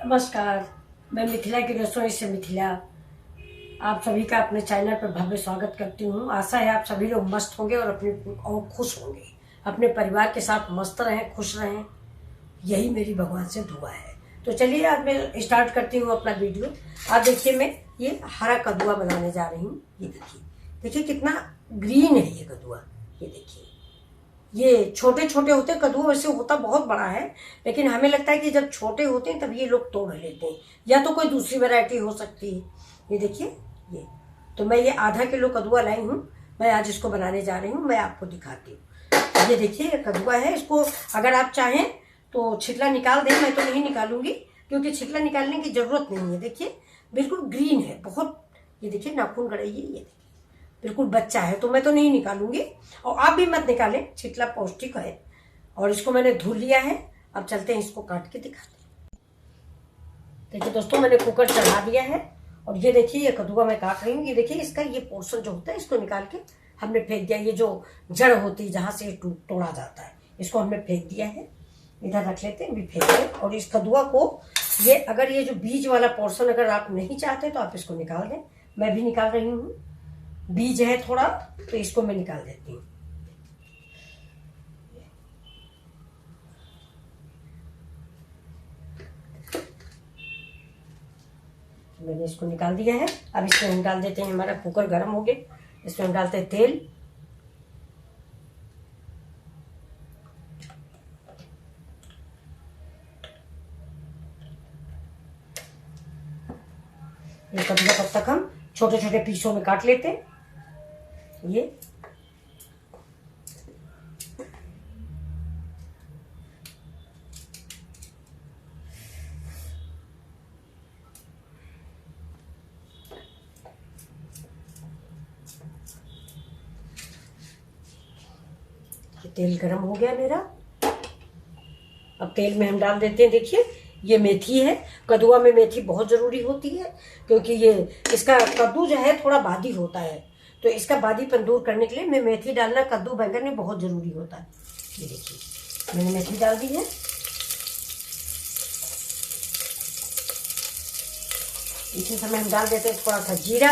नमस्कार। मैं मिथिला की रसोई से मिथिला आप सभी का अपने चैनल पर भव्य स्वागत करती हूँ। आशा है आप सभी लोग मस्त होंगे और खुश होंगे, अपने परिवार के साथ मस्त रहें, खुश रहें, यही मेरी भगवान से दुआ है। तो चलिए आज मैं स्टार्ट करती हूँ अपना वीडियो। आज देखिए मैं ये हरा कद्दुआ बनाने जा रही हूँ। ये देखिए, देखिए कितना ग्रीन है ये कद्दुआ। ये देखिए, ये छोटे छोटे होते हैं कद्दू, वैसे होता बहुत बड़ा है, लेकिन हमें लगता है कि जब छोटे होते हैं तब ये लोग तोड़ लेते हैं, या तो कोई दूसरी वैरायटी हो सकती है। ये देखिए, ये तो मैं ये आधा किलो कद्दुआ लाई हूँ। मैं आज इसको बनाने जा रही हूँ, मैं आपको दिखाती हूँ। ये देखिए, ये कद्दुआ है। इसको अगर आप चाहें तो छिलका निकाल दें, मैं तो नहीं निकालूंगी क्योंकि छिलका निकालने की जरूरत नहीं है। देखिए बिल्कुल ग्रीन है बहुत। ये देखिए नाखून गड़ाइए, ये देखिए बिल्कुल बच्चा है, तो मैं तो नहीं निकालूंगी और आप भी मत निकालें, छिलका पौष्टिक है। और इसको मैंने धुल लिया है। अब चलते हैं इसको काट के दिखाते हैं। देखिए दोस्तों, मैंने कुकर चढ़ा दिया है और ये देखिए ये कद्दुआ मैं काट रही हूँ। ये देखिए इसका ये पोर्शन जो होता है इसको निकाल के हमने फेंक दिया। ये जो जड़ होती है जहाँ से तोड़ा जाता है, इसको हमने फेंक दिया है। इधर रख लेते हैं, भी फेंक दें। और इस कद्दुआ को ये अगर ये जो बीज वाला पोर्शन अगर आप नहीं चाहते तो आप इसको निकाल दें। मैं भी निकाल रही हूँ, बीज है थोड़ा तो इसको मैं निकाल देती हूँ। मैंने इसको निकाल दिया है। अब इसमें हम डाल देते हैं, हमारा कुकर गर्म हो गया, इसमें हम डालते हैं तेल। ये कद्दुआ तब तक हम छोटे छोटे पीसों में काट लेते हैं। ये तेल गरम हो गया मेरा। अब तेल में हम डाल देते हैं, देखिए ये मेथी है। कद्दुआ में मेथी बहुत जरूरी होती है क्योंकि ये इसका कद्दू जो है थोड़ा बादी होता है, तो इसका बादीपन दूर करने के लिए मैं मेथी डालना कद्दू बैंगन में बहुत जरूरी होता है। ये देखिए मैंने मेथी डाल दी है। इसी समय हम डाल देते हैं थोड़ा सा जीरा।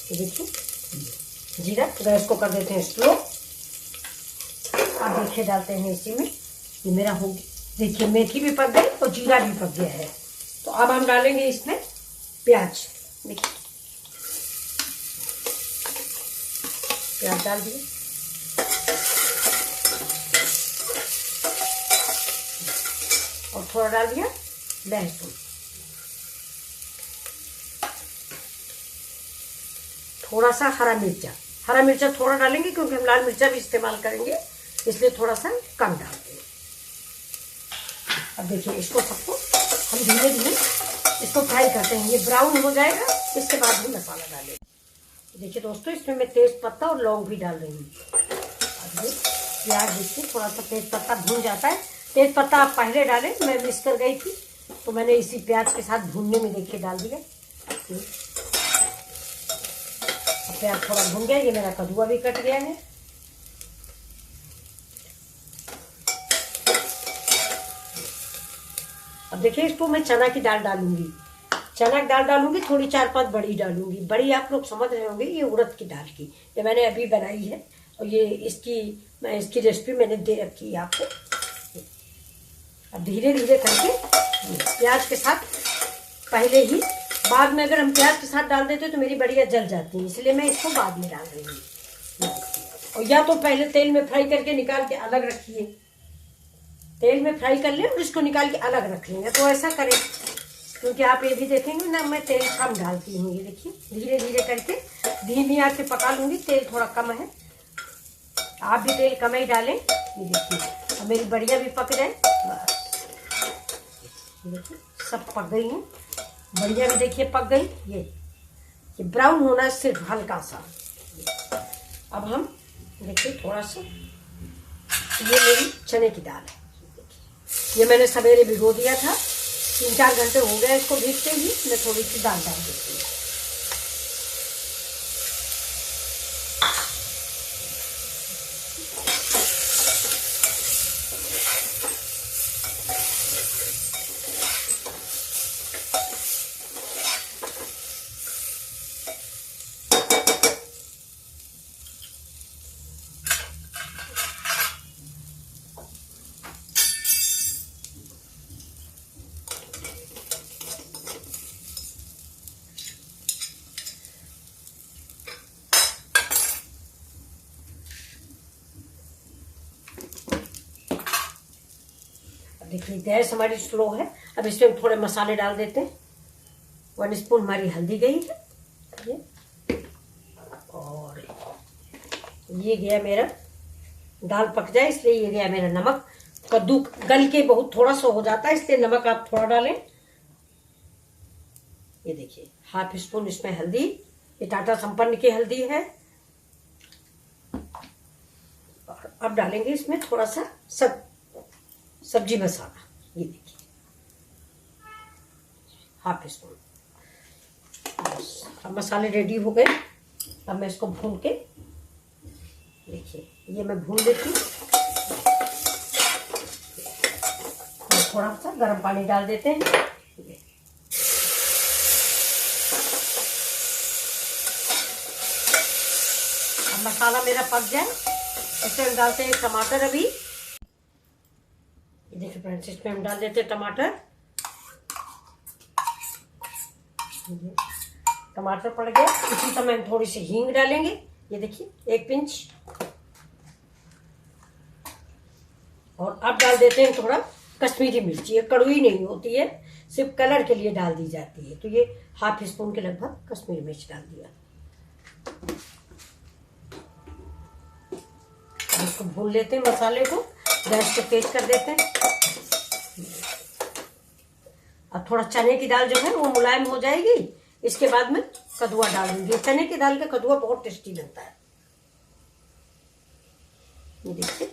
ये देखिए जीरा, गैस को कर देते हैं स्लो। अब देखिए डालते हैं इसी में, ये मेरा हो गया। देखिए मेथी भी पक गई और जीरा भी पक गया है। तो अब हम डालेंगे इसमें प्याज। देखिए प्याज डाल दिए और थोड़ा डाल दिया लहसुन, थोड़ा सा हरा मिर्चा थोड़ा डालेंगे क्योंकि हम लाल मिर्चा भी इस्तेमाल करेंगे, इसलिए थोड़ा सा कम डालते हैं। अब देखिए इसको सबको हम धीरे धीरे इसको फ्राई करते हैं। ये ब्राउन हो जाएगा, इसके बाद हम मसाला डालेंगे। देखिए दोस्तों, इसमें मैं तेज पत्ता और लौंग भी डाल रही हूँ। अब ये प्याज देखिए थोड़ा सा तेज पत्ता भून जाता है। तेज पत्ता आप पहले डालें, मैं मिस कर गई थी तो मैंने इसी प्याज के साथ भूनने में देखिए डाल दिया। प्याज थोड़ा भून गया, ये मेरा कद्दुआ भी कट गया है। अब देखिए इसको मैं चना की दाल डालूंगी। चना की दाल डालूंगी, थोड़ी 4-5 बड़ी डालूंगी। बड़ी आप लोग समझ रहे होंगे, ये उड़द की दाल की, ये मैंने अभी बनाई है और ये इसकी रेसिपी मैंने दे रखी है आपको। अब धीरे धीरे करके प्याज के साथ पहले ही, बाद में अगर हम प्याज के साथ डाल देते तो मेरी बढ़िया जल जाती है, इसलिए मैं इसको बाद में डाल रही हूँ। और या तो पहले तेल में फ्राई करके निकाल के अलग रखिए, तेल में फ्राई कर लें और इसको निकाल के अलग रख लेंगे, तो ऐसा करें। क्योंकि आप ये भी देखेंगे ना, मैं तेल कम डालती हूँ। ये देखिए धीरे धीरे करके धीमी आंच पे पका लूंगी। तेल थोड़ा कम है, आप भी तेल कम ही डालें। ये देखिए अब मेरी बढ़िया भी पक जाए। देखिए सब पक गई हैं, बढ़िया भी देखिए पक गई। ये ब्राउन होना है सिर्फ हल्का सा। अब हम देखिए थोड़ा सा, ये मेरी चने की दाल है। ये मैंने सवेरे भिगो दिया था, 3-4 घंटे हो गए इसको भीगते ही। मैं थोड़ी सी दाल डाल देती हूँ। देखिए गैस हमारी स्लो है। अब इसमें थोड़े मसाले डाल देते हैं। 1 स्पून हमारी हल्दी गई है ये, और ये गया मेरा, दाल पक जाए इसलिए ये गया मेरा नमक। कद्दू गल के बहुत थोड़ा सा हो जाता है, इसलिए नमक आप थोड़ा डालें। ये देखिए 1/2 स्पून इसमें हल्दी, ये टाटा संपन्न की हल्दी है। और अब डालेंगे इसमें थोड़ा सा सब्जी मसाला, ये देखिए 1/2 स्पून। अब मसाले रेडी हो गए। अब मैं इसको भून के, देखिए ये मैं भून लेती हूँ। थोड़ा सा गर्म पानी डाल देते हैं। अब मसाला मेरा पक जाए, इसमें हम डालते हैं टमाटर। अभी ये देखिए फ्रेंड्स, इसमें हम डाल देते हैं टमाटर। टमाटर पड़ गया, इसी समय हम थोड़ी सी हींग डालेंगे। ये देखिए 1 पिंच। और अब डाल देते हैं थोड़ा कश्मीरी मिर्ची। ये कड़वी नहीं होती है, सिर्फ कलर के लिए डाल दी जाती है। तो ये 1/2 स्पून के लगभग कश्मीरी मिर्च डाल दिया। इसको भून लेते हैं मसाले को, गैस को तेज कर देते हैं। अब थोड़ा चने की दाल जो है वो मुलायम हो जाएगी, इसके बाद में कद्दुआ डाल दूंगी। चने की दाल का कद्दुआ बहुत टेस्टी बनता है। ये देखिए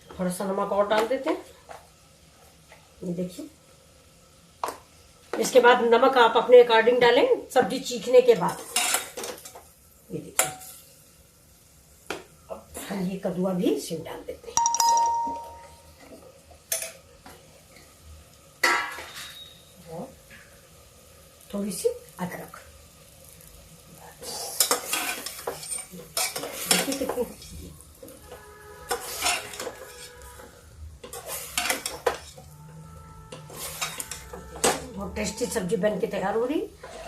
थोड़ा सा नमक और डाल देते हैं। ये देखिए, इसके बाद नमक आप अपने अकॉर्डिंग डालें सब्जी चीखने के बाद। ये देखिए अब हम ये कद्दुआ भी इसमें डाल देते हैं। और थोड़ी सी अदरक, देखिए कितनी बहुत टेस्टी सब्जी बन के तैयार हो रही।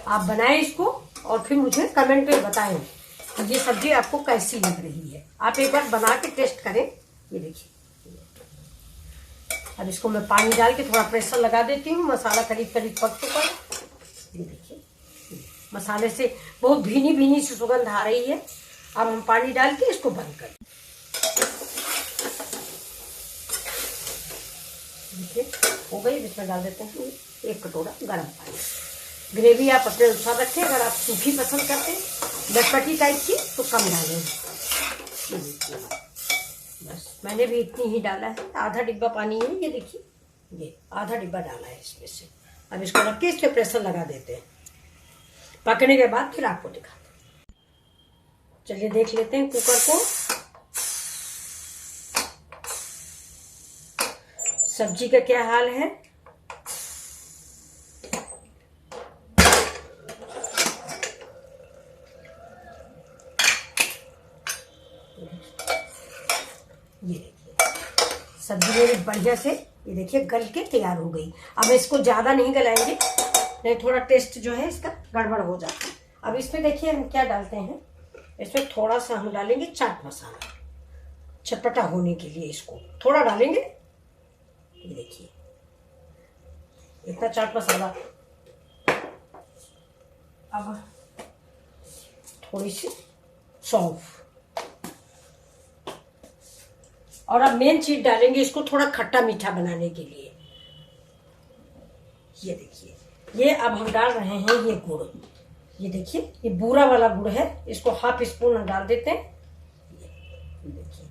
आप बनाएं इसको और फिर मुझे कमेंट में बताएं कि ये सब्जी आपको कैसी लग रही है। आप एक बार बना के टेस्ट करें। ये देखिए अब इसको मैं पानी डाल के थोड़ा प्रेशर लगा देती हूँ। मसाला करीब करीब पक चुका है। ये देखिए मसाले से बहुत भीनी भीनी सी सुगंध आ रही है। अब हम पानी डाल के इसको बंद करें। देखिए हो गई। इसमें डाल देते हैं 1 कटोरा गर्म पानी। ग्रेवी आप अपने अनुसार रखें। अगर आप सूखी पसंद करते हैं, लटपटी टाइप की, तो कम डालें। बस मैंने भी इतनी ही डाला है, आधा डिब्बा पानी है। ये देखिए ये आधा डिब्बा डाला है इसमें से। अब इसको रख के इस पे प्रेशर लगा देते हैं। पकने के बाद फिर आपको दिखाते हैं। चलिए देख लेते हैं कुकर को। सब्जी का क्या हाल है। ये देखिए सब्जी मेरी बढ़िया से, ये देखिए गल के तैयार हो गई। अब इसको ज्यादा नहीं गलाएंगे, नहीं थोड़ा टेस्ट जो है इसका गड़बड़ हो जाता है। अब इसमें देखिए हम क्या डालते हैं। इसमें थोड़ा सा हम डालेंगे चाट मसाला, चटपटा होने के लिए इसको थोड़ा डालेंगे। ये देखिए इतना चाट मसाला। अब थोड़ी सी सौंफ, और अब मेन चीज डालेंगे इसको थोड़ा खट्टा मीठा बनाने के लिए। ये देखिए ये अब हम डाल रहे हैं ये गुड़। ये देखिए ये बूरा वाला गुड़ है, इसको 1/2 स्पून हम डाल देते हैं। ये देखिए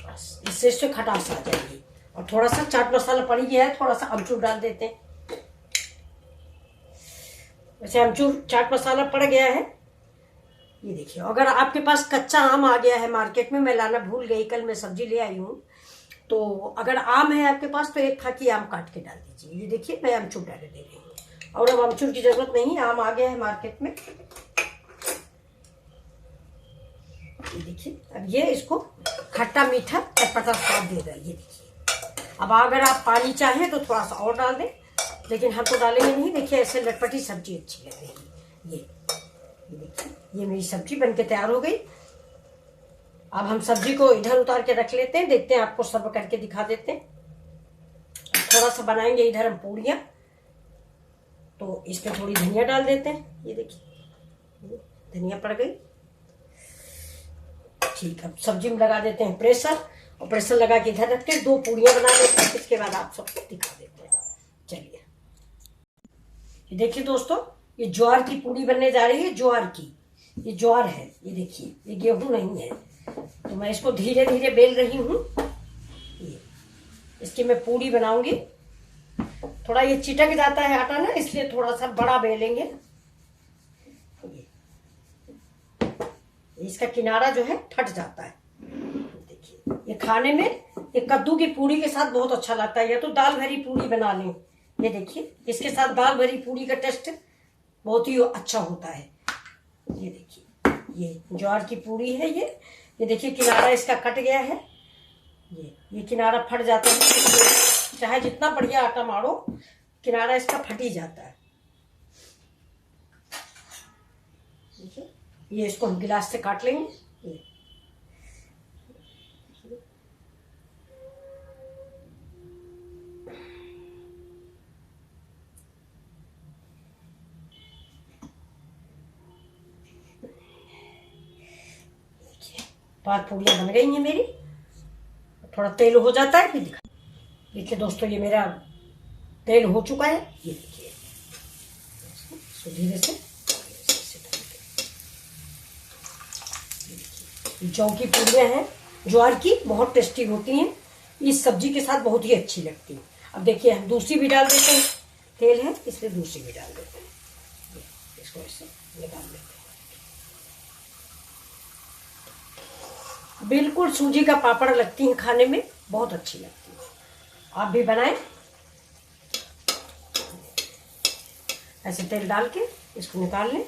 बस इससे खटास आ जाएगी। और थोड़ा सा चाट मसाला पड़ गया है, थोड़ा सा अमचूर डाल देते हैं। वैसे अमचूर चाट मसाला पड़ गया है। ये देखिए अगर आपके पास कच्चा आम आ गया है मार्केट में, मैं लाना भूल गई, कल मैं सब्जी ले आई हूँ, तो अगर आम है आपके पास तो 1 फाकी आम काट के डाल दीजिए। ये देखिए मैं अमचूर डाल दे रही हूँ। और अब अमचूर की जरूरत नहीं, आम आ गया है मार्केट में। ये देखिए अब ये इसको खट्टा मीठा चटपटा स्वाद देगा। ये देखिए अब अगर आप पानी चाहें तो थोड़ा सा और डाल दें, लेकिन हम तो डालेंगे नहीं। देखिए ऐसे लटपटी सब्जी अच्छी लगेगी। ये देखिए ये मेरी सब्जी बनके तैयार हो गई। अब हम सब्जी को इधर उतार के रख लेते हैं, देखते हैं, आपको सर्व करके दिखा देते हैं। थोड़ा सा बनाएंगे इधर हम पूड़ियाँ, तो इसमें थोड़ी धनिया डाल देते हैं। ये देखिए धनिया पड़ गई। ठीक, अब सब्जी में लगा देते हैं प्रेशर, और प्रेशर लगा के इधर रखते हैं, 2 पूड़ियाँ बना लेते हैं, इसके बाद आप सबको दिखा देते हैं। चलिए ये देखिए दोस्तों, ये ज्वार की पूड़ी बनने जा रही है। ज्वार की, ये ज्वार है, ये देखिए, ये गेहूं नहीं है। तो मैं इसको धीरे धीरे बेल रही हूँ। ये इसकी मैं पूड़ी बनाऊंगी। थोड़ा ये चिटक जाता है आटा ना, इसलिए थोड़ा सा बड़ा बेलेंगे। इसका किनारा जो है फट जाता है। देखिए ये खाने में, ये कद्दू की पूड़ी के साथ बहुत अच्छा लगता है, या तो दाल भरी पूड़ी बना लें। ये देखिए इसके साथ दाल भरी पूड़ी का टेस्ट बहुत ही अच्छा होता है। ये देखिए ये ज्वार की पूड़ी है। ये देखिए किनारा इसका कट गया है। ये किनारा फट जाता है, चाहे जितना बढ़िया आटा मारो, किनारा इसका फट ही जाता है। देखिए ये इसको हम गिलास से काट लेंगे। पांच पूड़ियाँ बन गई हैं मेरी। थोड़ा तेल हो जाता है फिर दिखा। देखिए दोस्तों, ये मेरा तेल हो चुका है। ये देखिए धीरे से जौ की पूड़ियाँ हैं, ज्वार की, बहुत टेस्टी होती हैं। इस सब्जी के साथ बहुत ही अच्छी लगती है। अब देखिए हम दूसरी भी डाल देते हैं, तेल है इसलिए दूसरी भी डाल देते हैं। इसको ऐसे निकाल देते हैं। बिल्कुल सूजी का पापड़ लगती हैं खाने में, बहुत अच्छी लगती है। आप भी बनाएं। ऐसे तेल डाल के इसको निकाल लें।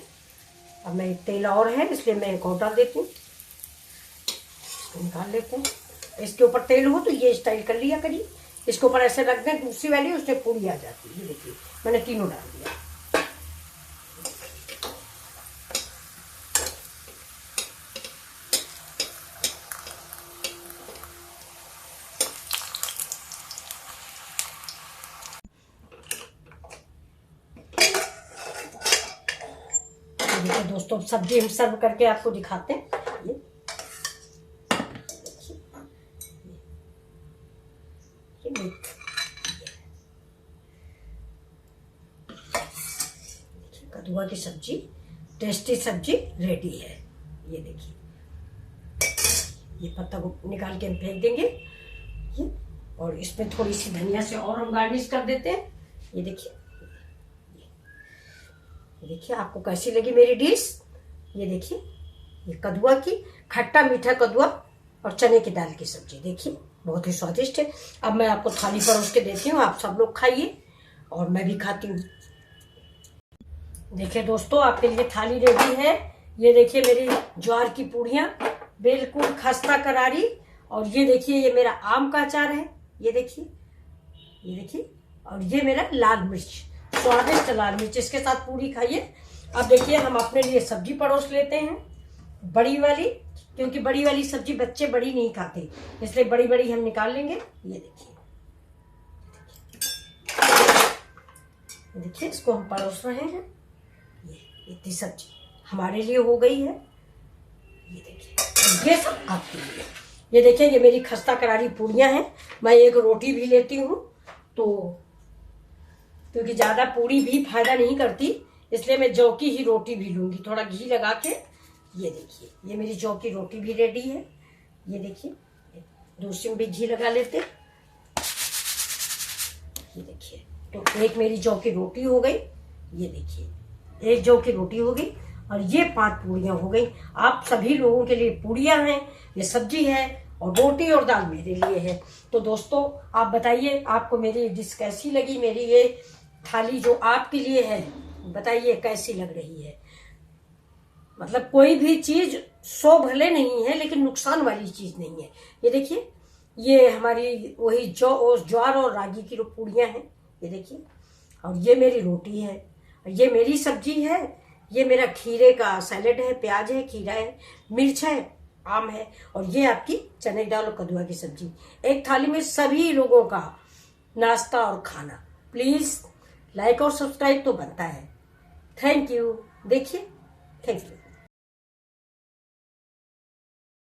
अब मैं तेल और है इसलिए मैं एक और डाल देती हूँ। इसको निकाल लेते हैं। इसके ऊपर तेल हो तो ये स्टाइल कर लिया करिए। इसके ऊपर ऐसे रख दें, दूसरी वाली उसमें पूरी आ जाती है। ये देखिए मैंने तीनों डाल दिया। देखिए दोस्तों, सब्जी हम सर्व करके आपको दिखाते हैं। कद्दुआ की सब्जी, टेस्टी सब्जी रेडी है। ये देखिए, ये पत्ता को निकाल के हम फेंक देंगे, और इसमें थोड़ी सी धनिया से और हम गार्निश कर देते हैं। ये देखिए, देखिए आपको कैसी लगी मेरी डिश। ये देखिए, ये कद्दुआ की, खट्टा मीठा कद्दुआ और चने की दाल की सब्जी, देखिए बहुत ही स्वादिष्ट है। अब मैं आपको थाली परोस के देती हूँ, आप सब लोग खाइए और मैं भी खाती हूँ। देखिए दोस्तों, आपके लिए थाली रेडी है। ये देखिए मेरी ज्वार की पूड़ियाँ बिल्कुल खस्ता करारी, और ये देखिए ये मेरा आम का अचार है। ये देखिए, ये देखिए, और ये मेरा लाल मिर्च, स्वादिष्ट लाल मिर्च, इसके साथ पूरी खाइए। अब देखिए हम अपने लिए सब्जी परोस लेते हैं, बड़ी वाली, क्योंकि बड़ी वाली सब्जी बच्चे बड़ी नहीं खाते, इसलिए बड़ी बड़ी हम निकाल लेंगे। ये देखिए, देखिए इसको हम परोस रहे हैं। ये इतनी सब्जी हमारे लिए हो गई है। ये देखिए, ये सब आपके लिए। ये देखिए, ये मेरी खस्ता करारी पूड़ियाँ हैं। मैं एक रोटी भी लेती हूँ, तो क्योंकि ज़्यादा पूड़ी भी फायदा नहीं करती, इसलिए मैं जौ की ही रोटी भी लूँगी, थोड़ा घी लगा के। ये देखिए, ये मेरी जौ की रोटी भी रेडी है। ये देखिए, दूसरी में भी घी लगा लेते। ये देखिए, तो एक मेरी जौ की रोटी हो गई। ये देखिए, एक जौ की रोटी हो गई, और ये 5 पूड़ियाँ हो गई। आप सभी लोगों के लिए पूड़ियाँ हैं, ये सब्जी है, और रोटी और दाल मेरे लिए है। तो दोस्तों आप बताइए, आपको मेरी डिश कैसी लगी, मेरी ये थाली जो आपके लिए है, बताइए कैसी लग रही है। मतलब कोई भी चीज 100 भले नहीं है, लेकिन नुकसान वाली चीज नहीं है। ये देखिए, ये हमारी वही ज्वार और रागी की पूड़ियाँ हैं। ये देखिए, और ये मेरी रोटी है, ये मेरी सब्जी है, ये मेरा खीरे का सैलेड है, प्याज है, खीरा है, मिर्च है, आम है, और ये आपकी चने की दाल और कद्दुआ की सब्जी। एक थाली में सभी लोगों का नाश्ता और खाना। प्लीज लाइक और सब्सक्राइब तो बनता है। Thank you. देखिए, थैंक यू।